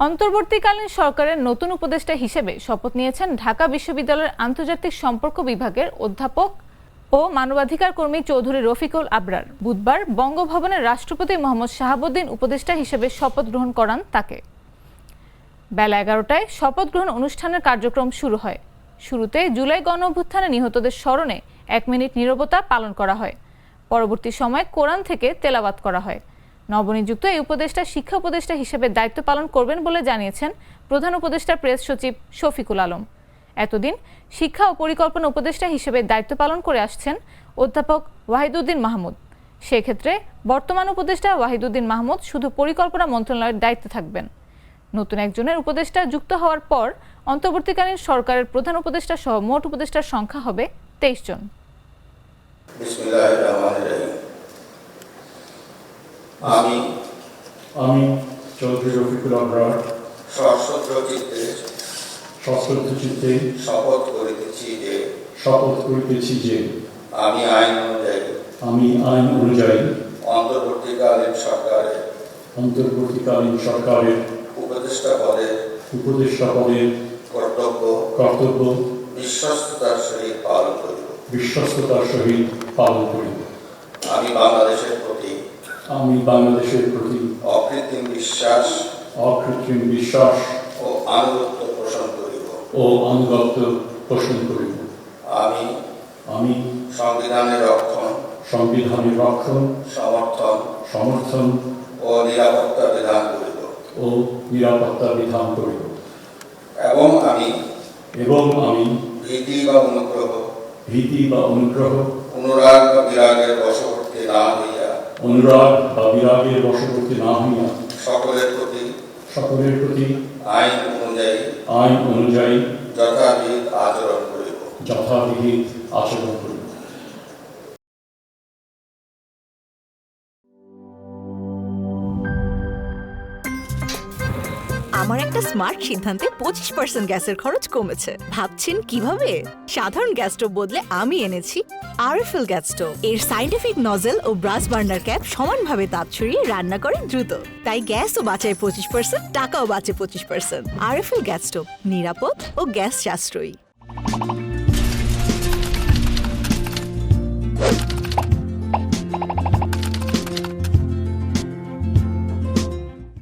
অন্তর্বর্তীকালীন সরকারের নতুন উপদেষ্টা হিসেবে শপথ নিয়েছেন ঢাকা বিশ্ববিদ্যালয়ের আন্তর্জাতিক সম্পর্ক বিভাগের অধ্যাপক ও মানবাধিকার কর্মী চৌধুরী রফিকুল আবরার। বুধবার বঙ্গভবনের রাষ্ট্রপতি মোহাম্মদ শাহাবুদ্দিন উপদেষ্টা হিসেবে শপথ গ্রহণ করান তাকে। বেলা 11টায় শপথ গ্রহণ অনুষ্ঠানের কার্যক্রম শুরু হয়। শুরুতে জুলাই গণঅভ্যুত্থানে নিহতদের স্মরণে 1 মিনিট নীরবতা পালন করা হয়। পরবর্তী সময়ে কোরআন থেকে তেলাওয়াত করা হয়। নবনিযুক্ত এই উপদেষ্টা শিক্ষা উপদেষ্টা হিসেবে দায়িত্ব পালন করবেন বলে জানিয়েছেন প্রধান উপদেষ্টার প্রেস সচিব শফিকুল আলম। এতদিন শিক্ষা ও পরিকল্পনা উপদেষ্টা হিসেবে দায়িত্ব পালন করে আসছেন অধ্যাপক ওয়াহিদুদ্দিন মাহমুদ। সেক্ষেত্রে বর্তমান উপদেষ্টা ওয়াহিদুদ্দিন মাহমুদ শুধু পরিকল্পনা মন্ত্রণালয়ের দায়িত্বে থাকবেন। নতুন একজনের উপদেষ্টা যুক্ত হওয়ার পর অন্তর্বর্তীকালীন সরকারের প্রধান উপদেষ্টা সহ মোট উপদেষ্টার সংখ্যা হবে 23 জন। আমি চৌধুরী রফিকুল আবরার সশ্রদ্ধ চিত্তে শপথ করিতেছি যে আমি আইন অনুযায়ী অন্তর্বর্তীকালীন সরকারের উপদেষ্টা পদের কর্তব্য বিশ্বস্ততার সহিত পালন করিব। আমি বাংলাদেশের প্রতি অকৃত্রিম বিশ্বাস ও আনুগত্য পোষণ করিব। আমি সংবিধানের রক্ষণ সমর্থন ও নিরাপত্তা বিধান করিব এবং আমি ভীতি বা অনুগ্রহ অনুরাগ বা বিরাগের বশবর্তী না হইয়া সকলের প্রতি আইন অনুযায়ী যথাবিহিত আচরণ করিব। আমার একটা স্মার্ট সিদ্ধান্তে 25% গ্যাসের খরচ কমেছে। ভাবছেন কিভাবে? সাধারণ গ্যাস স্টোভ বদলে আমি এনেছি আরএফএল গ্যাস স্টোভ। এর সাইন্টিফিক নজল ও ব্রাস বার্নার ক্যাপ সমানভাবে তাপ ছড়িয়ে রান্না করে দ্রুত। তাই গ্যাসও বাঁচায় 25%, টাকাও বাঁচে 25%। আরএফএল গ্যাস স্টোভ নিরাপদ ও গ্যাস সাশ্রয়ী।